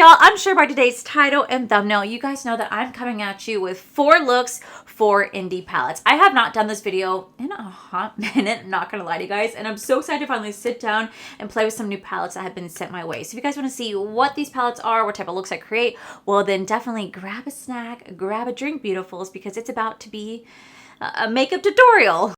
Y'all, I'm sure by today's title and thumbnail, you guys know that I'm coming at you with 4 looks for indie palettes. I have not done this video in a hot minute, I'm not gonna lie to you guys, and I'm so excited to finally sit down and play with some new palettes that have been sent my way. So if you guys want to see what these palettes are, what type of looks I create, well then definitely grab a snack, grab a drink, beautifuls, because it's about to be a makeup tutorial.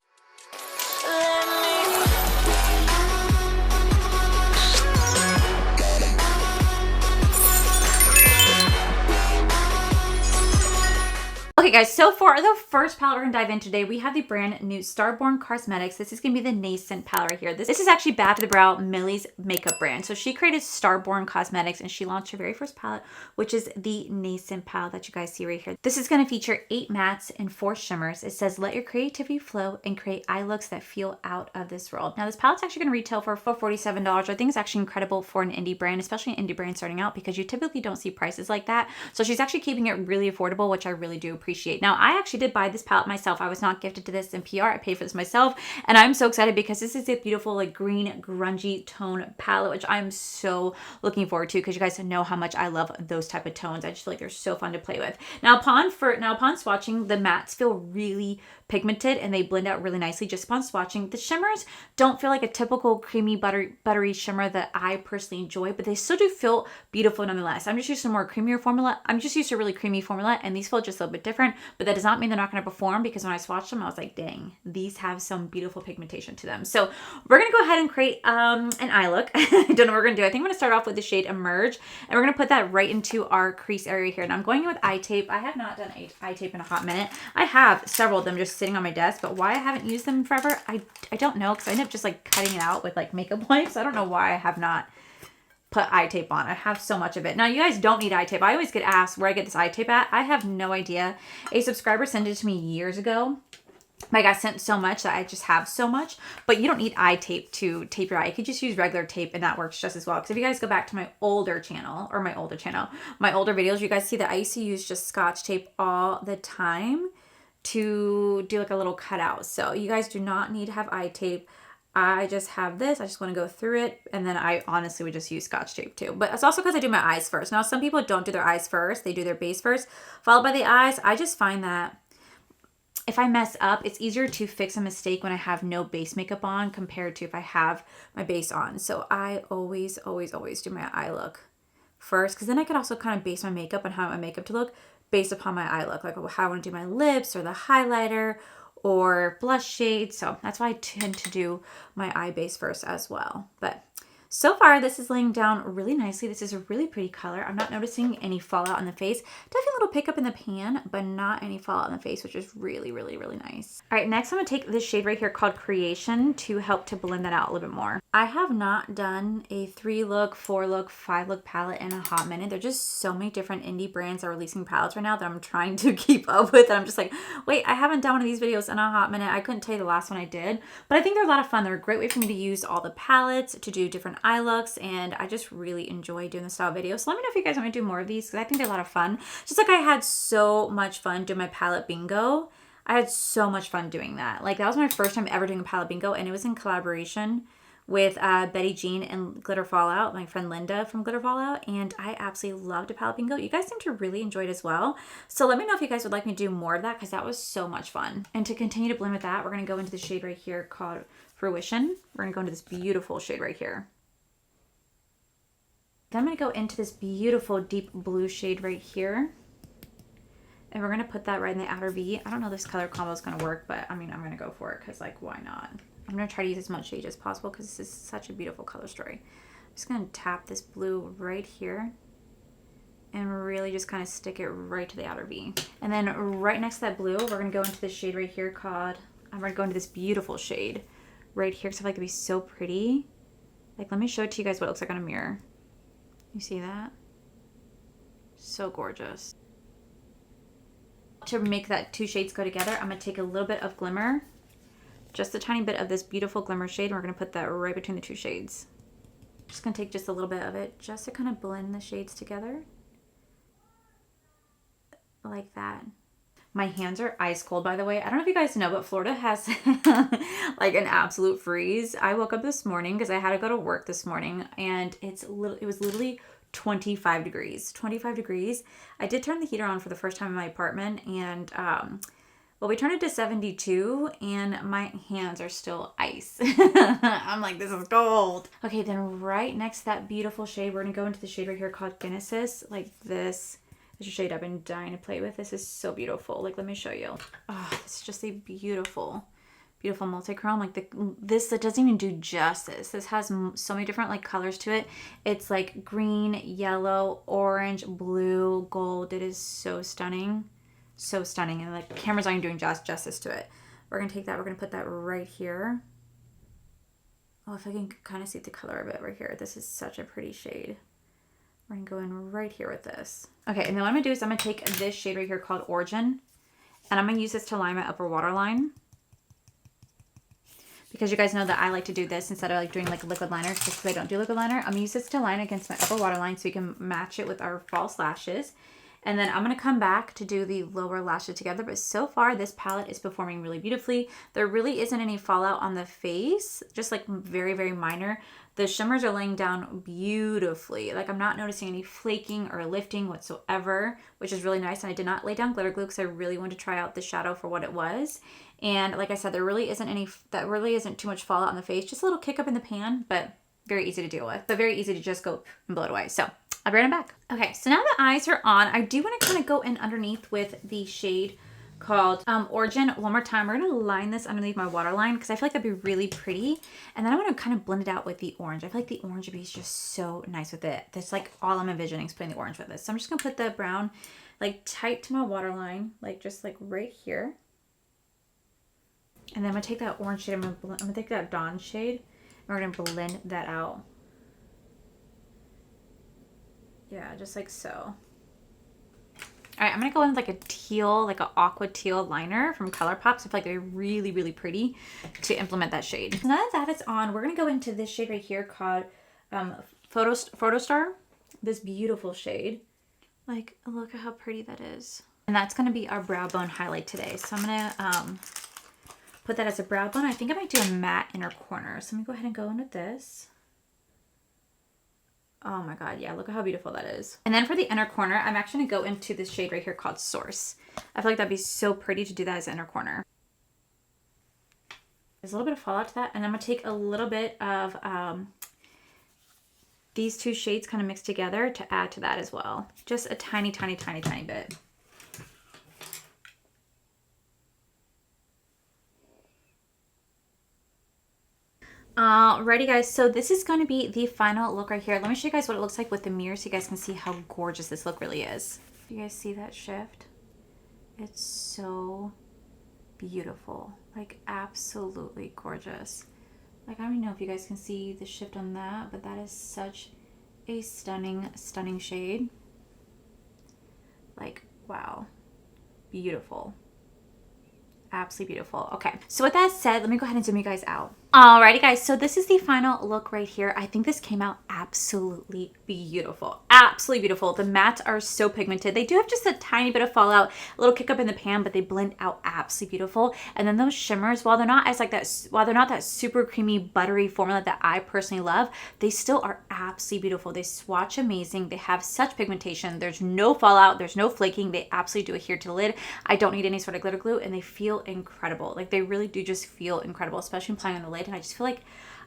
Okay guys, so for the first palette we're gonna dive in today, we have the brand new Starborn Cosmetics. This is gonna be the Nascent palette right here. This is actually Back to the Brow, Millie's makeup brand. So she created Starborn Cosmetics and she launched her very first palette, which is the Nascent palette that you guys see right here. This is gonna feature 8 mattes and 4 shimmers. It says, let your creativity flow and create eye looks that feel out of this world. Now this palette's actually gonna retail for $47. I think it's actually incredible for an indie brand, especially an indie brand starting out, because you typically don't see prices like that. So she's actually keeping it really affordable, which I really do appreciate. Now, I actually did buy this palette myself. I was not gifted to this in PR. I paid for this myself, and I'm so excited because this is a beautiful, like, green, grungy tone palette, which I'm so looking forward to because you guys know how much I love those type of tones. I just feel like they're so fun to play with. Now, upon swatching, the mattes feel really pigmented and they blend out really nicely just upon swatching. The shimmers don't feel like a typical creamy buttery shimmer that I personally enjoy, but they still do feel beautiful nonetheless. I'm just used to a more creamier formula. I'm just used to a really creamy formula, and these feel just a little bit different, but that does not mean they're not going to perform, because when I swatched them, I was like, dang, these have some beautiful pigmentation to them. So we're going to go ahead and create an eye look. I don't know what we're going to do. I think I'm going to start off with the shade Emerge, and we're going to put that right into our crease area here. And I'm going in with eye tape. I have not done eye tape in a hot minute. I have several of them just sitting on my desk, but why I haven't used them forever, I don't know, because I end up just like cutting it out with like makeup wipes. I don't know why I have not put eye tape on. I have so much of it. Now, you guys don't need eye tape. I always get asked where I get this eye tape at. I have no idea. A subscriber sent it to me years ago. I got sent so much that I just have so much, but you don't need eye tape to tape your eye. You could just use regular tape and that works just as well. Because if you guys go back to my older videos, you guys see that I used to use just Scotch tape all the time to do like a little cutout. So you guys do not need to have eye tape. I just have this. I just want to go through it. And then I honestly would just use Scotch tape too. But it's also because I do my eyes first. Now, some people don't do their eyes first. They do their base first, followed by the eyes. I just find that if I mess up, it's easier to fix a mistake when I have no base makeup on compared to if I have my base on. So I always do my eye look first, because then I could also kind of base my makeup on how I want my makeup to look based upon my eye look, like how I want to do my lips or the highlighter or blush shade. So that's why I tend to do my eye base first as well. But so far, this is laying down really nicely. This is a really pretty color. I'm not noticing any fallout on the face. Definitely a little pickup in the pan, but not any fallout on the face, which is really nice. All right, next I'm gonna take this shade right here called Creation to help to blend that out a little bit more. I have not done a 3-look, 4-look, 5-look palette in a hot minute. There's just so many different indie brands that are releasing palettes right now that I'm trying to keep up with. And I'm just like, wait, I haven't done one of these videos in a hot minute. I couldn't tell you the last one I did, but I think they're a lot of fun. They're a great way for me to use all the palettes to do different eye looks, and I just really enjoy doing this style of video. So let me know if you guys want me to do more of these, because I think they're a lot of fun. Just like I had so much fun doing my palette bingo. I had so much fun doing that. Like, that was my first time ever doing a palette bingo, and it was in collaboration with Betty Jean and Glitter Fallout, my friend Linda from Glitter Fallout, and I absolutely loved a palette bingo. You guys seem to really enjoy it as well. So let me know if you guys would like me to do more of that, because that was so much fun. And to continue to blend with that, we're going to go into the shade right here called Fruition. We're going to go into this beautiful shade right here. Then I'm going to go into this beautiful deep blue shade right here. And we're going to put that right in the outer V. I don't know if this color combo is going to work, but I mean, I'm going to go for it because, like, why not? I'm going to try to use as much shade as possible because this is such a beautiful color story. I'm just going to tap this blue right here and really just kind of stick it right to the outer V. And then right next to that blue, we're going to go into this shade right here called, I'm going to go into this beautiful shade right here because I feel like it'd be so pretty. Like, let me show it to you guys what it looks like on a mirror. You see that? So gorgeous. To make that 2 shades go together, I'm going to take a little bit of glimmer, just a tiny bit of this beautiful glimmer shade, and we're going to put that right between the 2 shades. Just going to take just a little bit of it just to kind of blend the shades together. Like that. My hands are ice cold, by the way. I don't know if you guys know, but Florida has like an absolute freeze. I woke up this morning because I had to go to work this morning, and it was literally 25 degrees. 25 degrees. I did turn the heater on for the first time in my apartment, and well, we turned it to 72 and my hands are still ice. I'm like, this is cold. Okay, then right next to that beautiful shade, we're gonna go into the shade right here called Genesis. Like this is a shade I've been dying to play with. This is so beautiful. Like, let me show you. Oh, it's just a beautiful, beautiful multi-chrome. Like this that doesn't even do justice. This has so many different like colors to it. It's like green, yellow, orange, blue, gold. It is so stunning. So stunning, and like the camera's not even doing justice to it. We're gonna take that, we're gonna put that right here. Oh, if I can kind of see the color of it right here. This is such a pretty shade. We're gonna go in right here with this. Okay, and then what I'm gonna do is I'm gonna take this shade right here called Origin, and I'm gonna use this to line my upper waterline. Because you guys know that I like to do this instead of like doing like liquid liner, just because I don't do liquid liner. I'm gonna use this to line against my upper waterline so we can match it with our false lashes. And then I'm going to come back to do the lower lashes together. But so far, this palette is performing really beautifully. There really isn't any fallout on the face, just like very, very minor. The shimmers are laying down beautifully. Like, I'm not noticing any flaking or lifting whatsoever, which is really nice. And I did not lay down glitter glue because I really wanted to try out the shadow for what it was. And like I said, there really isn't too much fallout on the face. Just a little kick up in the pan, but very easy to deal with. But very easy to just go and blow it away. So I'll be right back. Okay, so now the eyes are on. I do want to kind of go in underneath with the shade called Origin one more time. We're going to line this underneath my waterline because I feel like that'd be really pretty. And then I want to kind of blend it out with the orange. I feel like the orange would be just so nice with it. That's like all I'm envisioning is putting the orange with this. So I'm just going to put the brown like tight to my waterline, like just like right here. And then I'm going to take that orange shade. I'm going to take that Dawn shade and we're going to blend that out. Yeah, just like so. All right, I'm gonna go in with like a teal, like an aqua teal liner from ColourPop. So I feel like they're really, really pretty to implement that shade. So now that that is on, we're gonna go into this shade right here called Photostar. This beautiful shade. Like, look at how pretty that is. And that's gonna be our brow bone highlight today. So I'm gonna put that as a brow bone. I think I might do a matte inner corner. So I'm gonna go ahead and go in with this. Oh my god, yeah, look at how beautiful that is. And then for the inner corner, I'm actually going to go into this shade right here called Source. I feel like that'd be so pretty to do that as an inner corner. There's a little bit of fallout to that, and I'm going to take a little bit of these two shades kind of mixed together to add to that as well. Just a tiny, tiny, tiny, tiny bit. Alrighty guys, so this is going to be the final look right here. Let me show you guys what it looks like with the mirror so you guys can see how gorgeous this look really is. You guys see that shift? It's so beautiful, like absolutely gorgeous. Like, I don't even know if you guys can see the shift on that, but that is such a stunning, stunning shade. Like, wow, beautiful. Absolutely beautiful. Okay, so with that said, let me go ahead and zoom you guys out. Alrighty guys, so this is the final look right here. I think this came out absolutely beautiful. Absolutely beautiful. The mattes are so pigmented. They do have just a tiny bit of fallout, a little kick up in the pan, but they blend out absolutely beautiful. And then those shimmers, while they're not that super creamy, buttery formula that I personally love, they still are absolutely beautiful. They swatch amazing. They have such pigmentation. There's no fallout. There's no flaking. They absolutely do adhere to the lid. I don't need any sort of glitter glue, and they feel incredible. Like, they really do just feel incredible, especially applying on the lid. And I just feel like,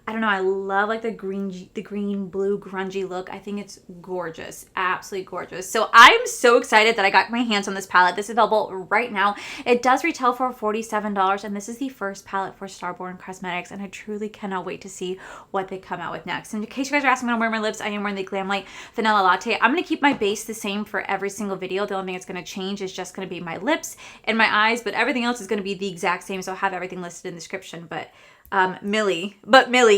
I don't know, I love like the green blue grungy look. I think it's gorgeous, absolutely gorgeous. So I'm so excited that I got my hands on this palette. This is available right now. It does retail for $47, and this is the first palette for Starborn Cosmetics, and I truly cannot wait to see what they come out with next. And in case you guys are asking when I'm wearing my lips, I am wearing the Glam Light Vanilla Latte. I'm going to keep my base the same for every single video. The only thing that's going to change is just going to be my lips and my eyes, but everything else is going to be the exact same, so I'll have everything listed in the description. But Millie,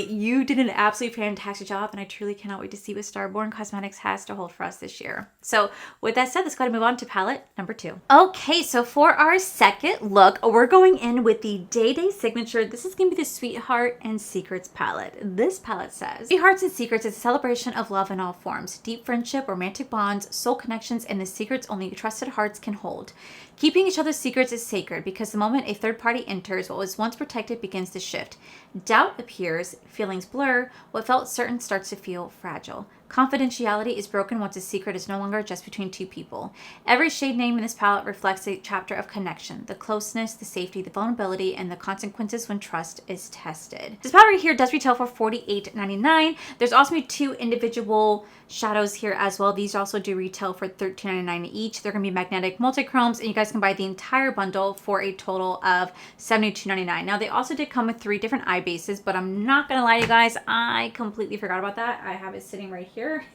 you did an absolutely fantastic job, and I truly cannot wait to see what Starborn Cosmetics has to hold for us this year. So with that said, let's go ahead and move on to palette number 2. Okay, so for our second look, we're going in with the DayDay Signature. This is going to be the Sweetheart and Secrets palette. This palette says, Sweethearts and Secrets is a celebration of love in all forms, deep friendship, romantic bonds, soul connections, and the secrets only trusted hearts can hold. Keeping each other's secrets is sacred because the moment a third party enters, what was once protected begins to shift. Doubt appears, feelings blur, what felt certain starts to feel fragile. Confidentiality is broken once a secret is no longer just between two people. Every shade name in this palette reflects a chapter of connection, the closeness, the safety, the vulnerability, and the consequences when trust is tested. This palette right here does retail for $48.99. There's also be 2 individual shadows here as well. These also do retail for $13.99 each. They're going to be magnetic multi-chromes, and you guys can buy the entire bundle for a total of $72.99. Now, they also did come with 3 different eye bases, but I'm not going to lie to you guys, I completely forgot about that. I have it sitting right here.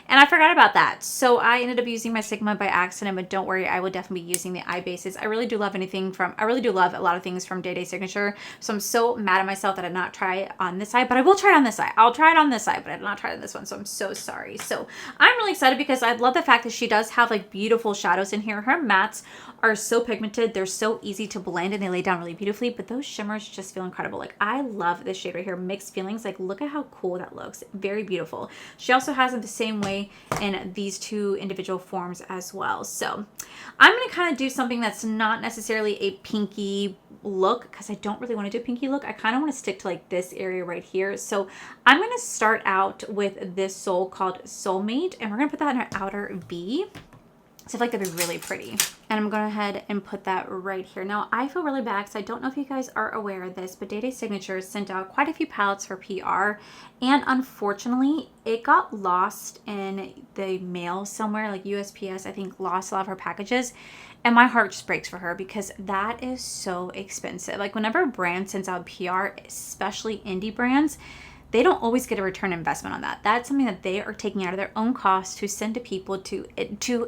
And I forgot about that. So I ended up using my Sigma by accident, but don't worry, I will definitely be using the eye bases. I really do love I really do love a lot of things from DayDay Signature. So I'm so mad at myself that I did not try it on this eye, but I will try it on this eye. I'll try it on this eye, but I did not try it on this one. So I'm so sorry. So I'm really excited because I love the fact that she does have like beautiful shadows in here. Her mattes are so pigmented. They're so easy to blend and they lay down really beautifully, but those shimmers just feel incredible. Like I love this shade right here, Mixed Feelings. Like look at how cool that looks. Very beautiful. She also has them the same way in these 2 individual forms as well. So I'm going to kind of do something that's not necessarily a pinky look because I don't really want to do a pinky look. I kind of want to stick to like this area right here. So I'm going to start out with this soul called Soulmate, and we're going to put that in our outer V. So I feel like that'd be really pretty. And I'm going to go ahead and put that right here. Now, I feel really bad because I don't know if you guys are aware of this, but DayDay Signature sent out quite a few palettes for PR. And unfortunately, it got lost in the mail somewhere, like USPS, I think, lost a lot of her packages. And my heart just breaks for her because that is so expensive. Like whenever a brand sends out PR, especially indie brands, they don't always get a return investment on that. That's something that they are taking out of their own cost to send to people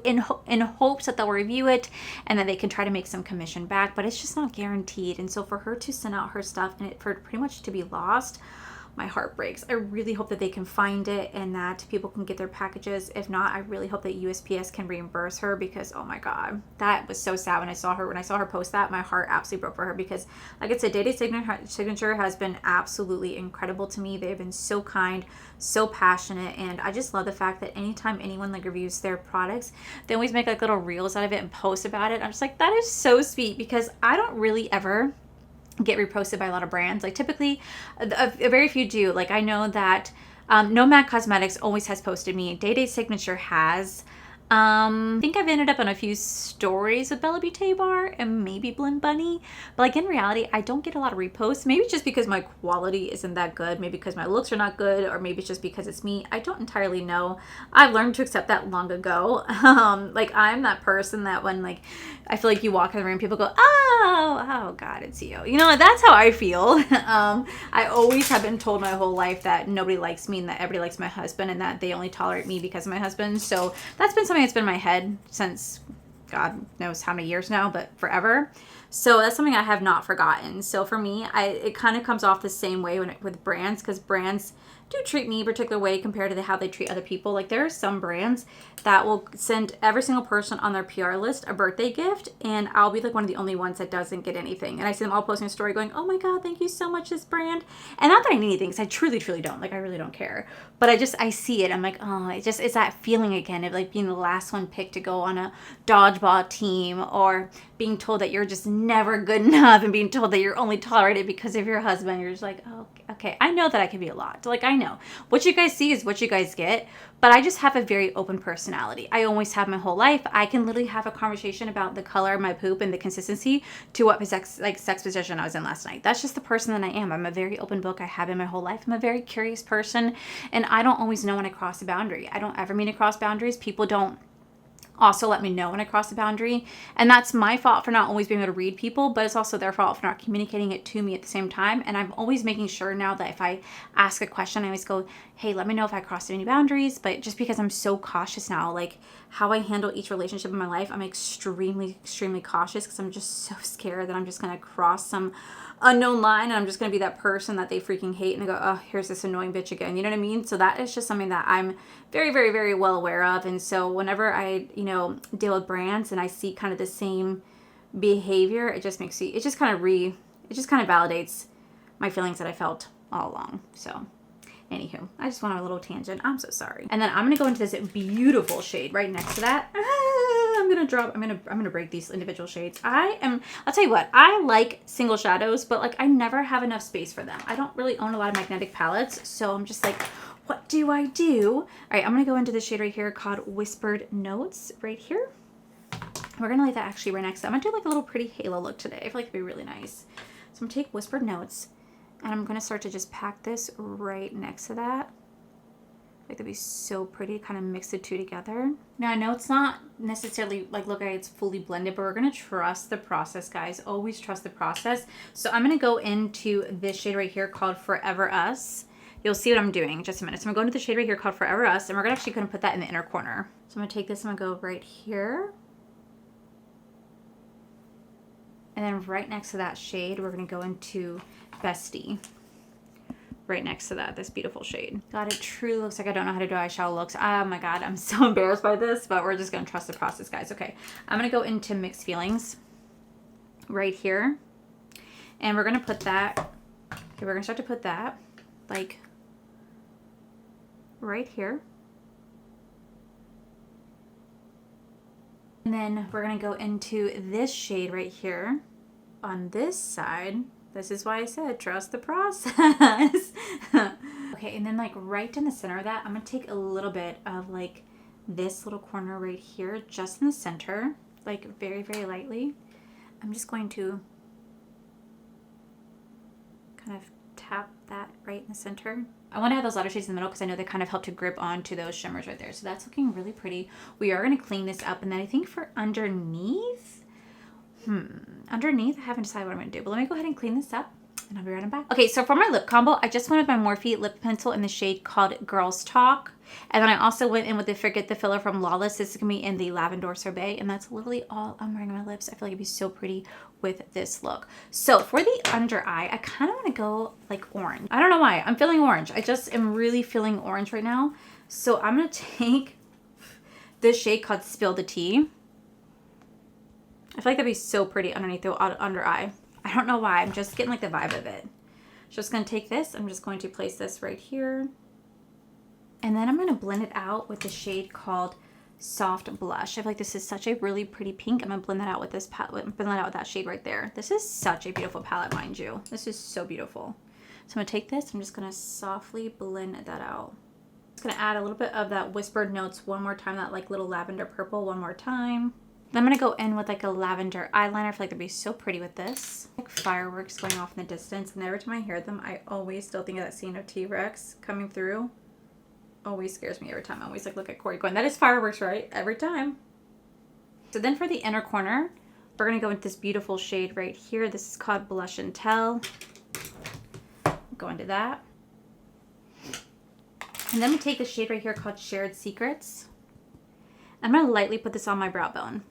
in hopes that they'll review it and that they can try to make some commission back, but it's just not guaranteed. And so for her to send out her stuff and for it pretty much to be lost, my heart breaks. I really hope that they can find it and that people can get their packages. If not, I really hope that USPS can reimburse her because, oh my God, that was so sad when I saw her post that. My heart absolutely broke for her because, like I said, DayDay Signature has been absolutely incredible to me. They've been so kind, so passionate, and I just love the fact that anytime anyone like reviews their products, they always make like little reels out of it and post about it. I'm just like, that is so sweet because I don't really ever get reposted by a lot of brands. Like typically a very few do. Like I know that Nomad Cosmetics always has posted me. DayDay Signature has. I think I've ended up on a few stories with Bella Beauté Bar and maybe Blend Bunny, but like in reality, I don't get a lot of reposts. Maybe just because my quality isn't that good, maybe because my looks are not good, or maybe it's just because it's me. I don't entirely know. I've learned to accept that long ago. Like I'm that person that when like I feel like you walk in the room, people go, oh God, it's you. You know, that's how I feel. I always have been told my whole life that nobody likes me and that everybody likes my husband and that they only tolerate me because of my husband. So that's been something that's been in my head since God knows how many years now, but forever. So that's something I have not forgotten. So for me, it kind of comes off the same way with brands, because brands do treat me a particular way compared to how they treat other people. Like there are some brands that will send every single person on their PR list a birthday gift, and I'll be like one of the only ones that doesn't get anything. And I see them all posting a story going, oh my God, thank you so much, this brand. And not that I need anything, because I truly don't. Like I really don't care. But I see it. I'm like, oh, it's that feeling again of like being the last one picked to go on a dodgeball team, or being told that you're just never good enough, and being told that you're only tolerated because of your husband. You're just like, oh, okay, I know that I can be a lot. Like I know what you guys see is what you guys get, but I just have a very open personality. I always have my whole life. I can literally have a conversation about the color of my poop and the consistency to what sex position I was in last night. That's just the person that I am. I'm a very open book. I have been my whole life. I'm a very curious person, and I don't always know when I cross a boundary. I don't ever mean to cross boundaries. People don't also let me know when I cross a boundary, and that's my fault for not always being able to read people, but it's also their fault for not communicating it to me at the same time. And I'm always making sure now that if I ask a question, I always go, hey, let me know if I crossed any boundaries. But just because I'm so cautious now, like how I handle each relationship in my life, I'm extremely cautious, because I'm just so scared that I'm just going to cross some unknown line, and I'm just going to be that person that they freaking hate, and they go, oh, here's this annoying bitch again. You know what I mean? So that is just something that I'm very well aware of. And so whenever I, deal with brands and I see kind of the same behavior, it just kind of validates my feelings that I felt all along. So anywho, I just went on a little tangent. I'm so sorry. And then I'm going to go into this beautiful shade right next to that. I'm going to break these individual shades. I'll tell you what, I like single shadows, but like I never have enough space for them. I don't really own a lot of magnetic palettes, so I'm just like, what do I do? All right, I'm gonna go into the shade right here called Whispered Notes right here. We're gonna leave that actually right next to it. I'm gonna do like a little pretty halo look today. I feel like it'd be really nice. So I'm gonna take Whispered Notes and I'm gonna start to just pack this right next to that. Like that'd be so pretty, kind of mix the two together. Now I know it's not necessarily like, look, it's fully blended, but we're gonna trust the process, guys. Always trust the process. So I'm gonna go into this shade right here called Forever Us. You'll see what I'm doing in just a minute. So I'm gonna go into the shade right here called Forever Us, and we're actually gonna put that in the inner corner. So I'm gonna take this, I'm gonna go right here. And then right next to that shade, we're gonna go into Bestie. Right next to that, this beautiful shade. God, it truly looks like I don't know how to do eyeshadow looks. Oh my God, I'm so embarrassed by this, but we're just gonna trust the process, guys. Okay, I'm gonna go into Mixed Feelings right here. And we're gonna put that, okay, we're gonna start to put that like right here. And then we're gonna go into this shade right here on this side. This is why I said trust the process. Okay, and then like right in the center of that, I'm gonna take a little bit of like this little corner right here, just in the center, like very, very lightly. I'm just going to kind of tap that right in the center. I want to have those lighter shades in the middle because I know they kind of help to grip onto those shimmers right there. So that's looking really pretty. We are going to clean this up. And then I think for underneath, underneath, I haven't decided what I'm going to do. But let me go ahead and clean this up and I'll be right back. Okay, so for my lip combo, I just went with my Morphe lip pencil in the shade called Girls Talk. And then I also went in with the Forget the Filler from Lawless. This is going to be in the Lavender Sorbet. And that's literally all I'm wearing on my lips. I feel like it'd be so pretty with this look. So for the under eye, I kind of want to go like orange. I don't know why. I'm feeling orange. I just am really feeling orange right now. So I'm going to take this shade called Spill the Tea. I feel like that'd be so pretty underneath the under eye. I don't know why. I'm just getting like the vibe of it. Just going to take this. I'm just going to place this right here. And then I'm going to blend it out with the shade called Soft Blush. I feel like this is such a really pretty pink. I'm going to blend that out with this palette. Blend that out with that shade right there. This is such a beautiful palette, mind you. This is so beautiful. So I'm going to take this. I'm just going to softly blend that out. Just going to add a little bit of that Whispered Notes one more time. That like little lavender purple one more time. Then I'm going to go in with like a lavender eyeliner. I feel like that'd be so pretty with this. Like fireworks going off in the distance. And every time I hear them, I always still think of that scene of T-Rex coming through. Always scares me every time. I always like look at Corey going, that is fireworks, right? Every time. So then for the inner corner, we're going to go into this beautiful shade right here. This is called Blush and Tell. Go into that. And then we take the shade right here called Shared Secrets. I'm going to lightly put this on my brow bone.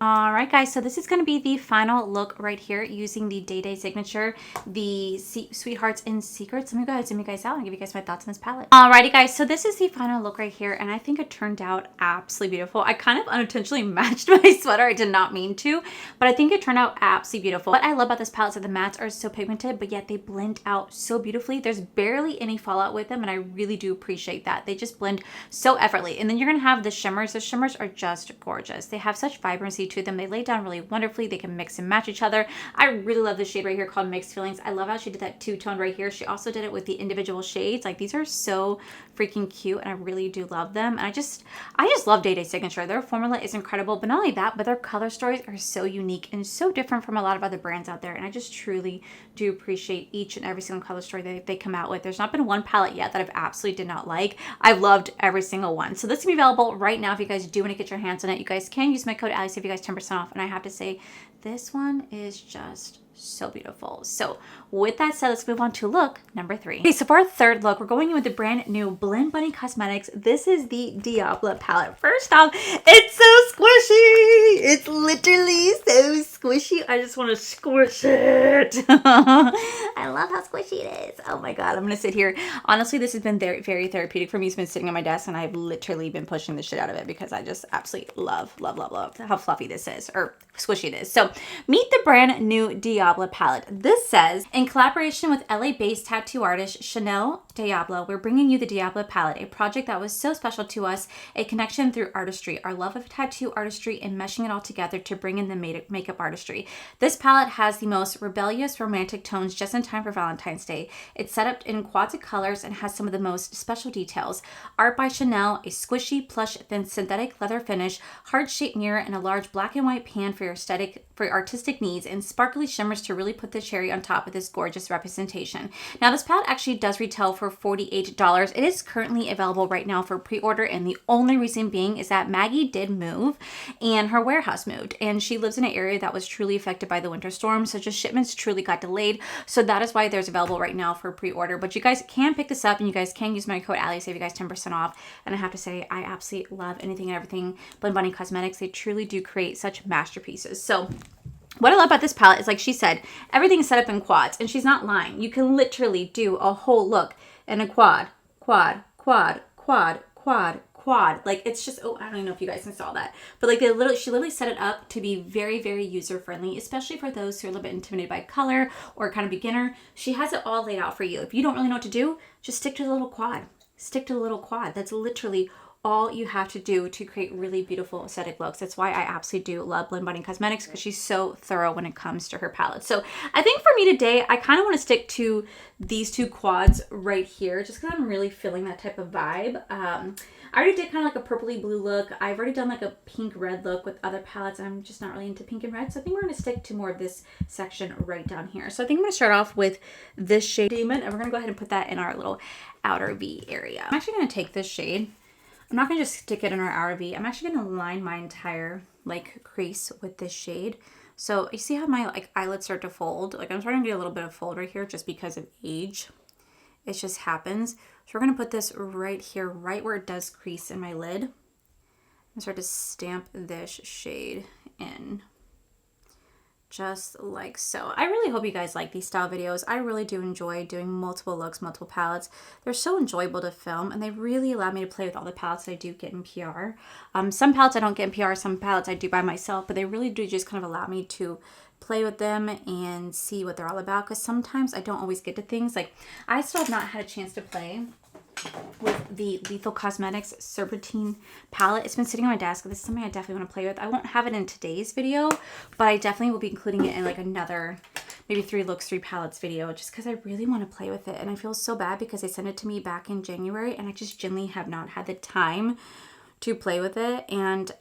All right, guys, so this is going to be the final look right here using the DayDay Signature, the Sweethearts and Secrets. Let me go ahead and zoom you guys out and give you guys my thoughts on this palette. Alrighty, guys, so this is the final look right here, and I think it turned out absolutely beautiful. I kind of unintentionally matched my sweater. I did not mean to, but I think it turned out absolutely beautiful. What I love about this palette is that the mattes are so pigmented, but yet they blend out so beautifully. There's barely any fallout with them, and I really do appreciate that. They just blend so effortlessly. And then you're going to have the shimmers. The shimmers are just gorgeous. They have such vibrancy to them. They lay down really wonderfully. They can mix and match each other. I really love this shade right here called Mixed Feelings. I love how she did that two-tone right here. She also did it with the individual shades. Like, these are so freaking cute, and I really do love them. And I just love DayDay Signature. Their formula is incredible, but not only that, but their color stories are so unique and so different from a lot of other brands out there. And I just truly do appreciate each and every single color story that they come out with. There's not been one palette yet that I've absolutely did not like. I've loved every single one. So this can be available right now if you guys do want to get your hands on it. You guys can use my code Allie to save you guys 10% off. And I have to say, this one is just so beautiful. So with that said, let's move on to look number 3. Okay, so for our third look, we're going in with the brand new Blend Bunny Cosmetics. This is the Diablo palette. First off, it's so squishy. It's literally so squishy. I just want to squish it. I love how squishy it is. Oh my God, I'm gonna sit here. Honestly, this has been very, very therapeutic for me. It's been sitting on my desk, and I've literally been pushing the shit out of it because I just absolutely love how fluffy this is, or squishy it is. So meet the brand new Diablo Diablo palette. This says, in collaboration with LA-based tattoo artist Chanel Diablo, we're bringing you the Diablo palette, a project that was so special to us, a connection through artistry, our love of tattoo artistry, and meshing it all together to bring in the makeup artistry. This palette has the most rebellious romantic tones just in time for Valentine's Day. It's set up in quads of colors and has some of the most special details. Art by Chanel, a squishy, plush, thin synthetic leather finish, heart-shaped mirror, and a large black and white pan for your artistic needs, and sparkly shimmers to really put the cherry on top of this gorgeous representation. Now, this palette actually does retail for $48. It is currently available right now for pre-order, and the only reason being is that Maggie did move and her warehouse moved, and she lives in an area that was truly affected by the winter storm, so just shipments truly got delayed. So that is why there's available right now for pre-order. But you guys can pick this up, and you guys can use my code Allie, save you guys 10% off. And I have to say, I absolutely love anything and everything Blend Bunny Cosmetics. They truly do create such masterpieces. So what I love about this palette is, like she said, everything is set up in quads, and she's not lying. You can literally do a whole look in a quad, quad, quad, quad, quad, quad. Like, it's just, oh, I don't even know if you guys can saw that, but like she literally set it up to be very, very user friendly, especially for those who are a little bit intimidated by color or kind of beginner. She has it all laid out for you. If you don't really know what to do, just stick to the little quad. Stick to the little quad. That's literally all you have to do to create really beautiful aesthetic looks. That's why I absolutely do love Blend Bunny Cosmetics, because she's so thorough when it comes to her palettes. So I think for me today, I kind of want to stick to these two quads right here, just because I'm really feeling that type of vibe. I already did kind of like a purpley blue look. I've already done like a pink red look with other palettes. I'm just not really into pink and red. So I think we're going to stick to more of this section right down here. So I think I'm going to start off with this shade Demon, and we're going to go ahead and put that in our little outer V area. I'm actually going to take this shade. I'm not going to just stick it in our outer V. I'm actually going to line my entire like crease with this shade. So you see how my like eyelids start to fold? Like, I'm starting to get a little bit of fold right here just because of age. It just happens. So we're going to put this right here, right where it does crease in my lid, and start to stamp this shade in. Just like so. I really hope you guys like these style videos. I really do enjoy doing multiple looks, multiple palettes. They're so enjoyable to film, and they really allow me to play with all the palettes that I do get in PR. Some palettes I don't get in PR, some palettes I do by myself, but they really do just kind of allow me to play with them and see what they're all about, because sometimes I don't always get to things. Like, I still have not had a chance to play with the Lethal Cosmetics Serpentine palette. It's been sitting on my desk. This is something I definitely want to play with. I won't have it in today's video, but I definitely will be including it in like another maybe 3 looks, 3 palettes video, just because I really want to play with it. And I feel so bad because they sent it to me back in January, and I just genuinely have not had the time to play with it. And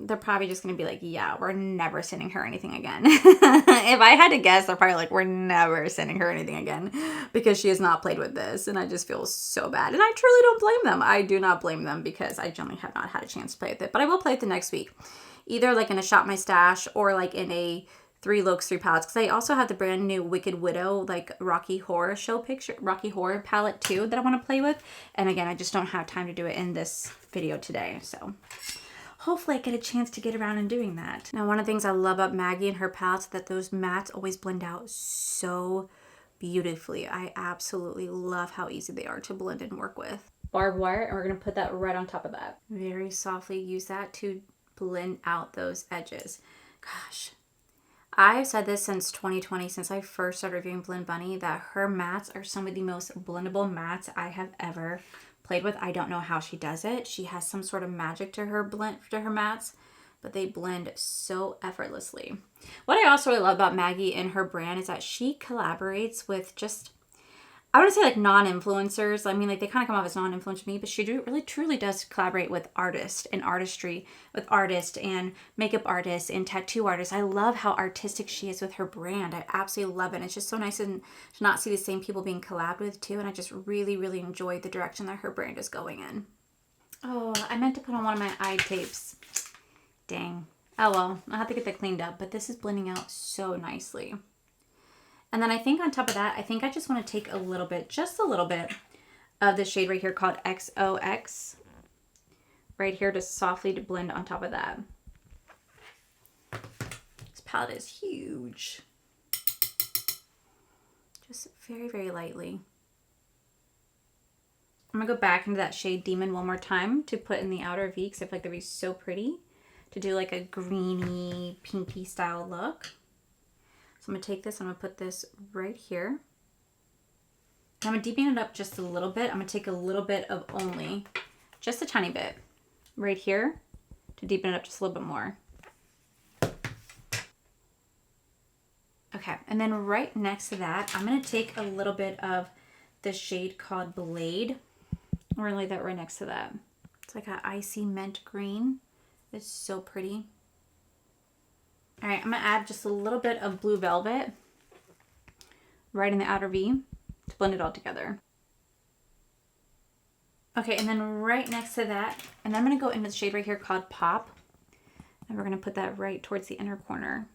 they're probably just going to be like, yeah, we're never sending her anything again. If I had to guess, they're probably like, we're never sending her anything again because she has not played with this. And I just feel so bad. And I truly don't blame them. I do not blame them, because I generally have not had a chance to play with it. But I will play it the next week, either like in a Shop My Stash or like in a 3 looks, 3 palettes, because I also have the brand new Wicked Widow like Rocky Horror palette too that I want to play with. And again, I just don't have time to do it in this video today, so hopefully I get a chance to get around and doing that. Now, one of the things I love about Maggie and her palettes is that those mattes always blend out so beautifully. I absolutely love how easy they are to blend and work with. Barbed wire, and we're going to put that right on top of that. Very softly use that to blend out those edges. Gosh, I've said this since 2020, since I first started reviewing Blend Bunny, that her mattes are some of the most blendable mattes I have ever played with. I don't know how she does it. She has some sort of magic to her mattes, but they blend so effortlessly. What I also really love about Maggie and her brand is that she collaborates with just, I want to say like non-influencers. I mean, like they kind of come off as non-influencers to me, but she really truly does collaborate with artists and artistry, with artists and makeup artists and tattoo artists. I love how artistic she is with her brand. I absolutely love it. And it's just so nice to not see the same people being collabed with too. And I just really, really enjoy the direction that her brand is going in. Oh, I meant to put on one of my eye tapes. Dang. Oh well, I'll have to get that cleaned up, but this is blending out so nicely. And then I think on top of that, I think I just want to take a little bit, just a little bit of this shade right here called XOX right here to softly blend on top of that. This palette is huge. Just very, very lightly. I'm going to go back into that shade Demon one more time to put in the outer V, because I feel like they'd be so pretty to do like a greeny, pinky style look. So I'm going to take this, I'm going to put this right here. I'm going to deepen it up just a little bit. I'm going to take a little bit of only, just a tiny bit, right here to deepen it up just a little bit more. Okay, and then right next to that, I'm going to take a little bit of the shade called Blade. We're going to lay that right next to that. It's like an icy mint green. It's so pretty. All right, I'm going to add just a little bit of Blue Velvet right in the outer V to blend it all together. Okay, and then right next to that, and I'm going to go into the shade right here called Pop. And we're going to put that right towards the inner corner.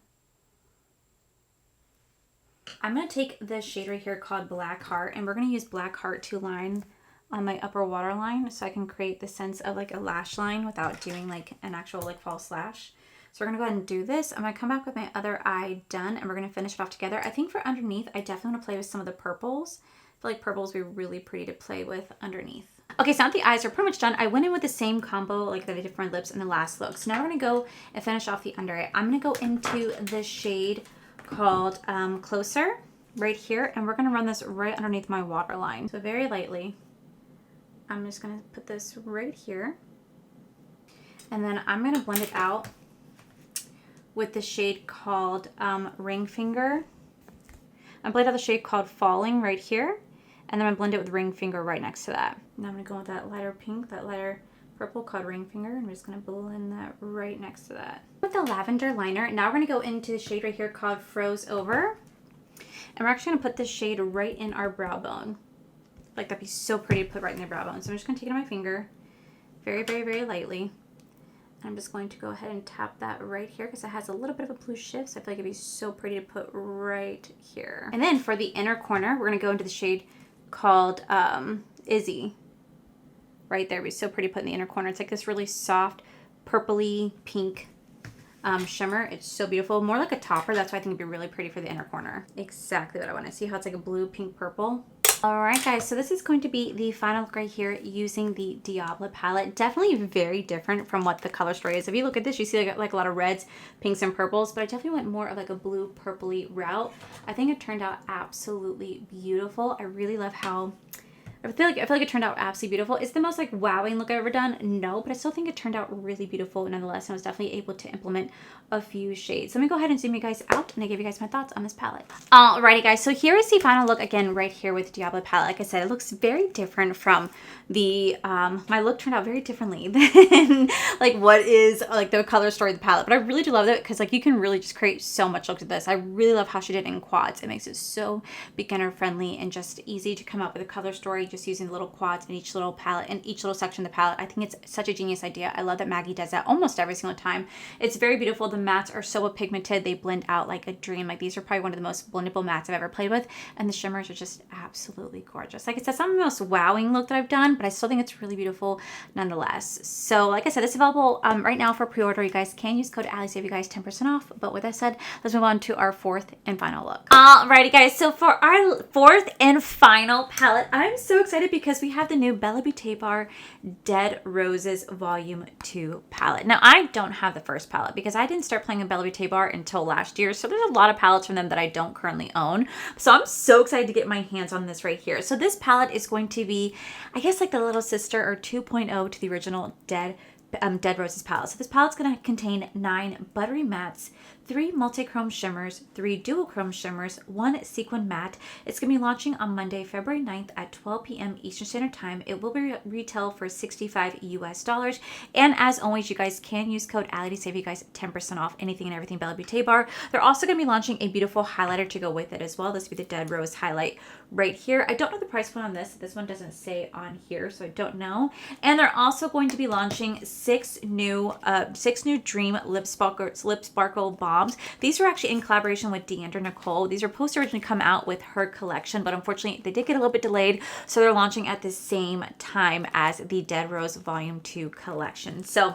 I'm going to take this shade right here called Black Heart, and we're going to use Black Heart to line on my upper waterline so I can create the sense of like a lash line without doing like an actual like false lash. So we're going to go ahead and do this. I'm going to come back with my other eye done, and we're going to finish it off together. I think for underneath, I definitely want to play with some of the purples. I feel like purples would be really pretty to play with underneath. Okay, so now the eyes are pretty much done. I went in with the same combo like that I did for my lips in the last look. So now we're going to go and finish off the under eye. I'm going to go into the shade called Closer right here, and we're going to run this right underneath my waterline. So very lightly, I'm just going to put this right here, and then I'm going to blend it out with the shade called Ring Finger. I'm blending out the shade called Falling right here, and then I'm going to blend it with Ring Finger right next to that. Now I'm going to go with that lighter pink, that lighter purple called Ring Finger. I'm just going to blend that right next to that. With the lavender liner, now we're going to go into the shade right here called Froze Over. And we're actually going to put this shade right in our brow bone. Like that'd be so pretty to put right in the brow bone. So I'm just going to take it on my finger very, very, very lightly. I'm just going to go ahead and tap that right here because it has a little bit of a blue shift. So I feel like it'd be so pretty to put right here. And then for the inner corner, we're going to go into the shade called Izzy. Right there. It'd be so pretty to put in the inner corner. It's like this really soft, purpley pink shimmer. It's so beautiful. More like a topper. That's why I think it'd be really pretty for the inner corner. Exactly what I want to see. How it's like a blue, pink, purple. Alright guys, so this is going to be the final look right here using the Diablo palette. Definitely very different from what the color story is. If you look at this, you see like a lot of reds, pinks, and purples, but I definitely went more of like a blue, purpley route. I think it turned out absolutely beautiful. I really love how I feel like it turned out absolutely beautiful. Is the most like wowing look I've ever done? No, but I still think it turned out really beautiful nonetheless. And I was definitely able to implement a few shades. So let me go ahead and zoom you guys out and I give you guys my thoughts on this palette. Alrighty guys, so here is the final look again right here with Diablo palette. Like I said, it looks very different from the my look turned out very differently than like what is like the color story of the palette. But I really do love it because like you can really just create so much look to this. I really love how she did it in quads. It makes it so beginner friendly and just easy to come up with a color story just using the little quads in each little palette and each little section of the palette. I think it's such a genius idea. I love that Maggie does that almost every single time. It's very beautiful. The mattes are so pigmented. They blend out like a dream. Like these are probably one of the most blendable mattes I've ever played with, and the shimmers are just absolutely gorgeous. Like I said, it's not the most wowing look that I've done, but I still think it's really beautiful nonetheless. So like I said, it's available right now for pre-order. You guys can use code Allie to save you guys 10% off. But with that said, let's move on to our fourth and final look. Alrighty guys, so for our fourth and final palette, I'm so excited because we have the new Bella Beauté Bar Dead Roses Volume 2 palette. Now, I don't have the first palette because I didn't start playing with Bella Beauté Bar until last year. So there's a lot of palettes from them that I don't currently own. So I'm so excited to get my hands on this right here. So this palette is going to be, I guess, like the little sister or 2.0 to the original Dead Roses palette. So this palette's going to contain 9 buttery mattes, 3 multi-chrome shimmers, 3 dual chrome shimmers, 1 sequin matte. It's going to be launching on Monday, February 9th at 12 p.m. Eastern Standard Time. It will be retail for $65 US. And as always, you guys can use code Allie to save you guys 10% off anything and everything Bella Beauté Bar. They're also going to be launching a beautiful highlighter to go with it as well. This will be the Dead Rose highlight right here. I don't know the price point on this. This one doesn't say on here, so I don't know. And they're also going to be launching 6 new Dream Lip Sparkle Bombs. These are actually in collaboration with Deandra Nicole. These are supposed to originally come out with her collection, but unfortunately they did get a little bit delayed, so they're launching at the same time as the Dead Rose Volume 2 collection. So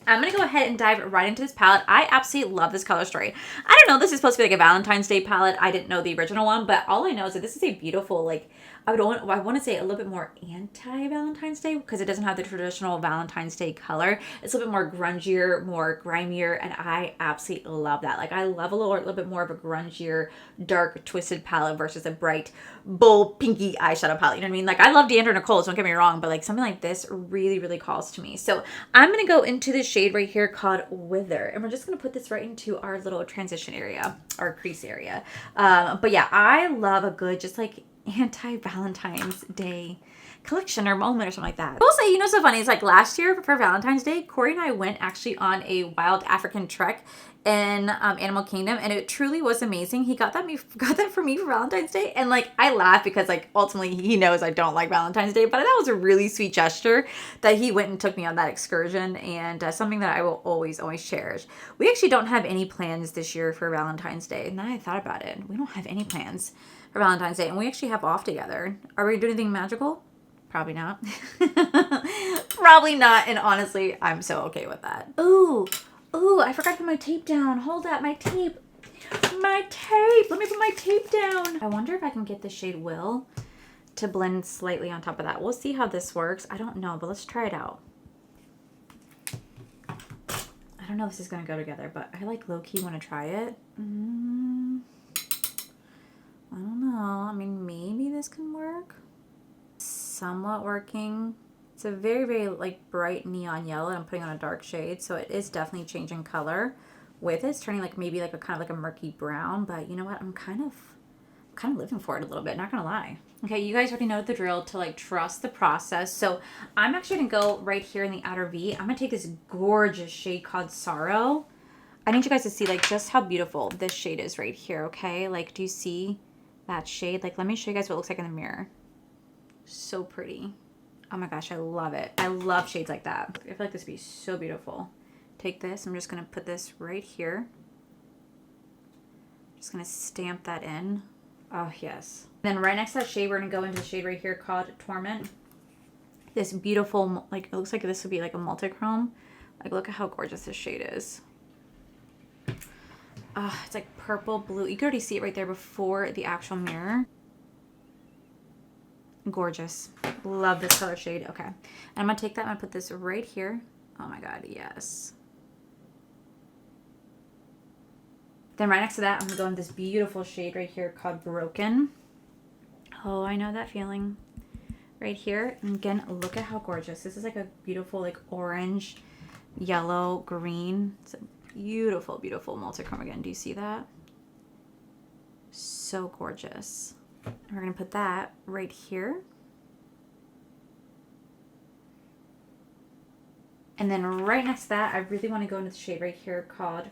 I'm going to go ahead and dive right into this palette. I absolutely love this color story. I don't know, this is supposed to be like a Valentine's Day palette. I didn't know the original one, but all I know is that this is a beautiful, like, I want to say a little bit more anti-Valentine's Day because it doesn't have the traditional Valentine's Day color. It's a little bit more grungier, more grimier, and I absolutely love that. Like I love a little bit more of a grungier, dark, twisted palette versus a bright, bold, pinky eyeshadow palette. You know what I mean? Like I love D'Andre Nicole, don't get me wrong, but like something like this really, really calls to me. So I'm gonna go into the shade right here called Wither, and we're just gonna put this right into our little transition area, our crease area. But yeah, I love a good just like anti-Valentine's Day collection or moment or something like that. I will say, you know, so funny. It's like last year for Valentine's Day, Corey and I went actually on a wild African trek in Animal Kingdom, and it truly was amazing. He got that for me for Valentine's Day, and like I laugh because like ultimately he knows I don't like Valentine's Day, but that was a really sweet gesture that he went and took me on that excursion, and something that I will always cherish. We actually don't have any plans this year for Valentine's Day, and then I thought about it. We don't have any plans for Valentine's Day, and we actually have off together. Are we doing anything magical? Probably not. Probably not, and honestly, I'm so okay with that. Ooh, I forgot to put my tape down. Hold up, my tape. My tape. Let me put my tape down. I wonder if I can get the shade Will to blend slightly on top of that. We'll see how this works. I don't know, but let's try it out. I don't know if this is going to go together, but I like low-key want to try it. I don't know. I mean, maybe this can work. Somewhat working. It's a very, very like bright neon yellow, and I'm putting on a dark shade, so it is definitely changing color with it. It's turning like maybe like a kind of like a murky brown, but you know what? I'm kind of living for it a little bit, not gonna lie. Okay, you guys already know the drill to like trust the process. So I'm actually gonna go right here in the outer V. I'm gonna take this gorgeous shade called Sorrow. I need you guys to see like just how beautiful this shade is right here, okay? Like, do you see that shade? Like, let me show you guys what it looks like in the mirror. So pretty. Oh my gosh, I love it. I love shades like that. I feel like this would be so beautiful. Take this, I'm just gonna put this right here. Just gonna stamp that in. Oh yes. Then right next to that shade, we're gonna go into the shade right here called Torment. This beautiful, like it looks like this would be like a multi-chrome. Like look at how gorgeous this shade is. It's like purple, blue. You can already see it right there before the actual mirror. Gorgeous. Love this color shade. Okay. And I'm going to take that and I'm going to put this right here. Oh my God, yes. Then right next to that, I'm going to go in this beautiful shade right here called Broken. Oh, I know that feeling. Right here. And again, look at how gorgeous. This is like a beautiful like orange, yellow, green. It's a beautiful, beautiful multi-chrome again. Do you see that? So gorgeous. And we're going to put that right here. And then right next to that, I really want to go into the shade right here called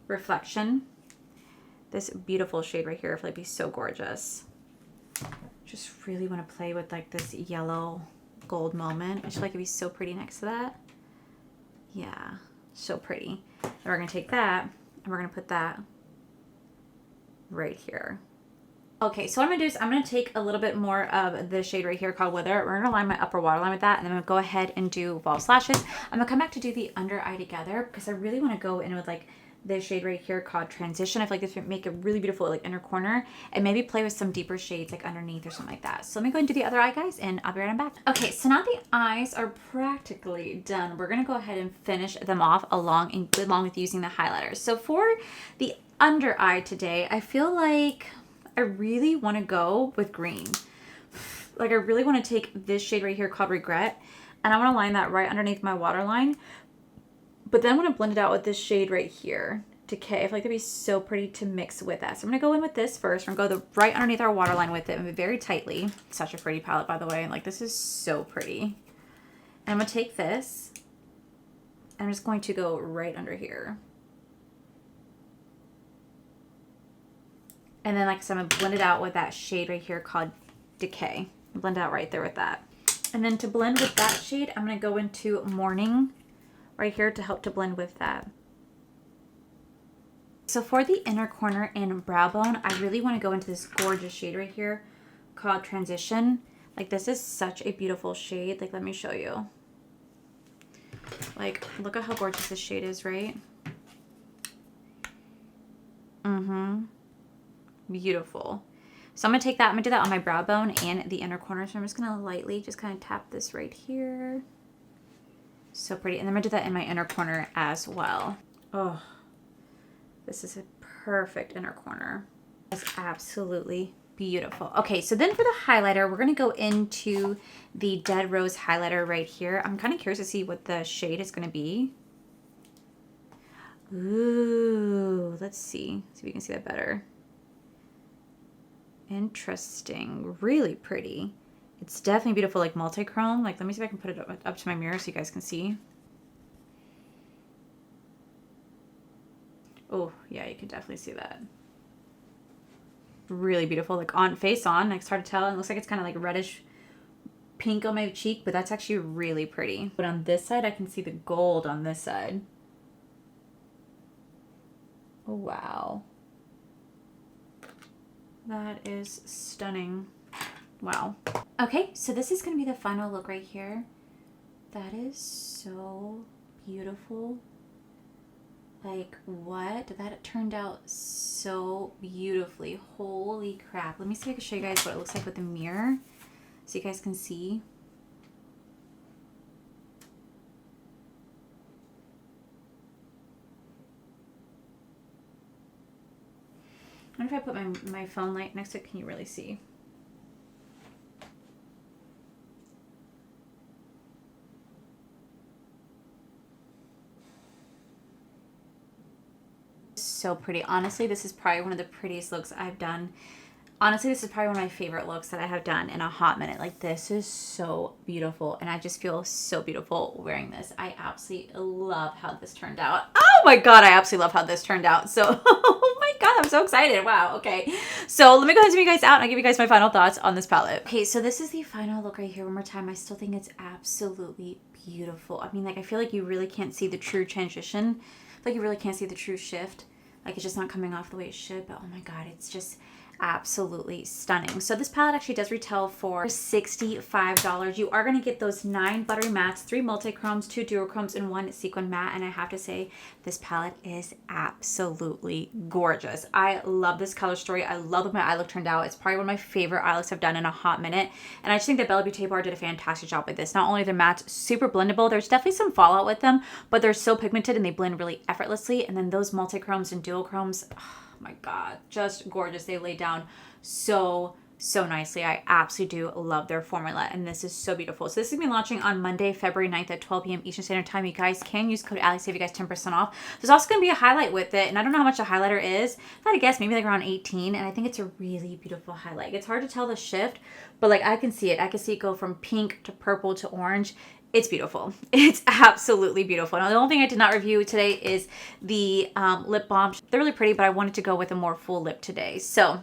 Reflection. This beautiful shade right here, I feel like it'd be so gorgeous. Just really want to play with like this yellow gold moment. I feel like it'd be so pretty next to that. Yeah, so pretty. And we're going to take that and we're going to put that right here. Okay, so what I'm going to do is I'm going to take a little bit more of the shade right here called Wither. We're going to line my upper waterline with that, and then I'm going to go ahead and do false lashes. I'm going to come back to do the under eye together because I really want to go in with like this shade right here called Transition. I feel like this would make a really beautiful like inner corner, and maybe play with some deeper shades like underneath or something like that. So let me go and do the other eye, guys, and I'll be right on back. Okay, so now the eyes are practically done. We're going to go ahead and finish them off along with using the highlighters. So for the under eye today, I feel like I really want to go with green. Like I really want to take this shade right here called Regret, and I want to line that right underneath my waterline. But then I want to blend it out with this shade right here, Decay. I feel like it'd be so pretty to mix with that. So I'm going to go in with this first. We're going to go right underneath our waterline with it and very tightly. Such a pretty palette, by the way. Like this is so pretty. And I'm going to take this, and I'm just going to go right under here. And then, like I said, I'm going to blend it out with that shade right here called Decay. Blend it out right there with that. And then to blend with that shade, I'm going to go into Morning right here to help to blend with that. So for the inner corner and brow bone, I really want to go into this gorgeous shade right here called Transition. Like this is such a beautiful shade. Like let me show you. Like look at how gorgeous this shade is, right? Beautiful. So I'm going to take that. I'm going to do that on my brow bone and the inner corner. So I'm just going to lightly just kind of tap this right here. So pretty. And then I'm going to do that in my inner corner as well. Oh, this is a perfect inner corner. It's absolutely beautiful. Okay, so then for the highlighter, we're going to go into the Dead Rose highlighter right here. I'm kind of curious to see what the shade is going to be. Ooh, let's see. See if we can see that better. Interesting. Really pretty. It's definitely beautiful, like multi-chrome. Like, let me see if I can put it up to my mirror so you guys can see. Oh, yeah, you can definitely see that. Really beautiful. Like, on face on. It's hard to tell. It looks like it's kind of like reddish pink on my cheek, but that's actually really pretty. But on this side, I can see the gold on this side. Oh, wow. That is stunning. Wow. Okay, so this is going to be the final look right here. That is so beautiful. Like, what? That turned out so beautifully. Holy crap. Let me see if I can show you guys what it looks like with the mirror so you guys can see. I wonder if I put my phone light next to it, can you really see? So pretty. Honestly, this is probably one of the prettiest looks I've done. Honestly, this is probably one of my favorite looks that I have done in a hot minute. Like, this is so beautiful, and I just feel so beautiful wearing this. I absolutely love how this turned out. Oh my god, I absolutely love how this turned out. So, oh my god, I'm so excited. Wow, okay. So let me go ahead and zoom you guys out, and I'll give you guys my final thoughts on this palette. Okay, so this is the final look right here. One more time, I still think it's absolutely beautiful. I mean, like, I feel like you really can't see the true transition. Like, you really can't see the true shift. Like, it's just not coming off the way it should, but oh my god, it's just absolutely stunning. So this palette actually does retail for $65. You are going to get those 9 buttery mattes, 3 multi-chromes, 2 duochromes, and 1 sequin matte. And I have to say, this palette is absolutely gorgeous. I love this color story. I love the way my eye look turned out. It's probably one of my favorite eye looks I've done in a hot minute. And I just think that Bella Beauté Bar did a fantastic job with this. Not only are the mattes super blendable, there's definitely some fallout with them, but they're so pigmented and they blend really effortlessly. And then those multi-chromes and duochromes, my god, just gorgeous. They lay down so nicely. I absolutely do love their formula, and this is so beautiful. So this is going to be launching on Monday, February 9th at 12 p.m. Eastern Standard Time. You guys can use code Allie to save you guys 10% off. There's also going to be a highlight with it, and I don't know how much a highlighter is. If I had to guess, maybe like around 18, and I think it's a really beautiful highlight. It's hard to tell the shift, but like I can see it. I can see it go from pink to purple to orange. It's beautiful. It's absolutely beautiful. Now, the only thing I did not review today is the lip balm. They're really pretty, but I wanted to go with a more full lip today. So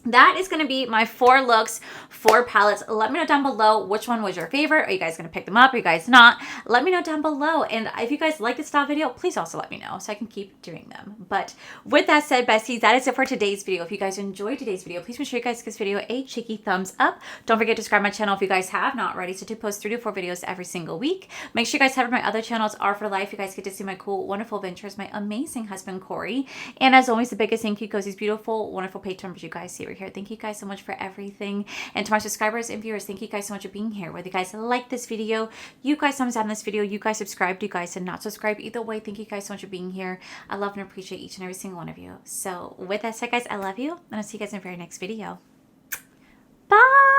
that is going to be my 4 looks, 4 palettes. Let me know down below which one was your favorite. Are you guys going to pick them up? Are you guys not? Let me know down below. And if you guys like this style video, please also let me know so I can keep doing them. But with that said, besties, that is it for today's video. If you guys enjoyed today's video, please make sure you guys give this video a cheeky thumbs up. Don't forget to subscribe to my channel if you guys have not already. So to post 3 to 4 videos every single week. Make sure you guys head over to my other channels, Are for Life. You guys get to see my cool, wonderful adventures, my amazing husband, Corey. And as always, the biggest thank you goes these beautiful, wonderful page numbers you guys see over here. Thank you guys so much for everything. And to my subscribers and viewers, thank you guys so much for being here. Whether you guys like this video, you guys thumbs down this video, you guys subscribed, you guys did not subscribe, either way, thank you guys so much for being here. I love and appreciate each and every single one of you. So with that said, guys, I love you, and I'll see you guys in the very next video. Bye.